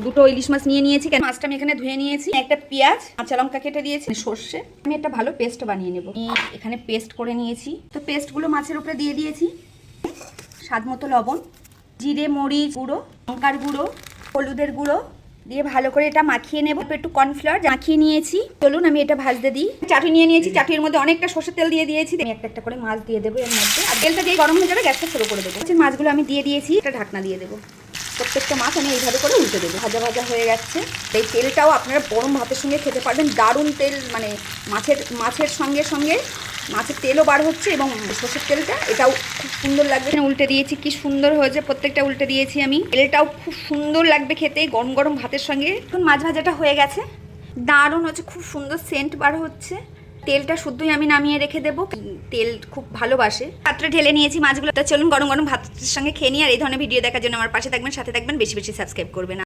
দুটো ইলিশ মাছ নিয়ে নিয়েছি। মাছটা আমি এখানে ধুয়ে নিয়েছি। একটা পেঁয়াজ, কাঁচা লঙ্কা কেটে দিয়েছি, সর্ষে। আমি একটা ভালো পেস্ট বানিয়ে নেব। এখানে পেস্ট করে নিয়েছি। তো পেস্টগুলো মাছের উপরে দিয়ে দিয়েছি। স্বাদ মতো লবণ, জিরে মরিচ গুঁড়ো, লঙ্কার গুঁড়ো, হলুদের গুঁড়ো দিয়ে ভালো করে এটা মাখিয়ে নেব। একটু কর্নফ্লাওয়ার মাখিয়ে নিয়েছি। চলুন আমি এটা ভাজতে দিই। চাটুই নিয়ে নিয়েছি, চাটুইয়ের মধ্যে অনেকটা সর্ষের তেল দিয়ে দিয়েছি। আমি একটা একটা করে মাছ দিয়ে দেবো এর মধ্যে। আর তেলটা দিয়ে গরম হয়ে যাবে, গ্যাসটা শুরু করে দেবো। মাছগুলো আমি দিয়ে দিয়েছি, একটা ঢাকনা দিয়ে দেবো। প্রত্যেকটা মাছ আমি এইভাবে করে উল্টে দেবো। ভাজা ভাজা হয়ে যাচ্ছে। এই তেলটাও আপনারা গরম ভাতের সঙ্গে খেতে পারবেন। দারুণ তেল, মানে মাছের সঙ্গে সঙ্গে মাছের তেলও বার হচ্ছে এবং সর্ষের তেলটা এটাও খুব সুন্দর লাগবে। উল্টে দিয়েছি, কি সুন্দর হয়েছে। প্রত্যেকটা উল্টে দিয়েছি আমি। তেলটাও খুব সুন্দর লাগবে খেতে গরম গরম ভাতের সঙ্গে। এখন মাছ ভাজাটা হয়ে গেছে, দারুণ হচ্ছে, খুব সুন্দর সেন্ট বার হচ্ছে। তেলটা শুদ্ধই আমি নামিয়ে রেখে দেবো। তেল খুব ভালোবাসে। পাত্রে ঢেলে নিয়েছি মাছগুলো। চলুন গরম গরম ভাতের সঙ্গে খেয়ে নিই। আর এই ধরনের ভিডিও দেখার জন্য আমার পাশে থাকবেন, সাথে থাকবেন, বেশি বেশি সাবস্ক্রাইব করবেন।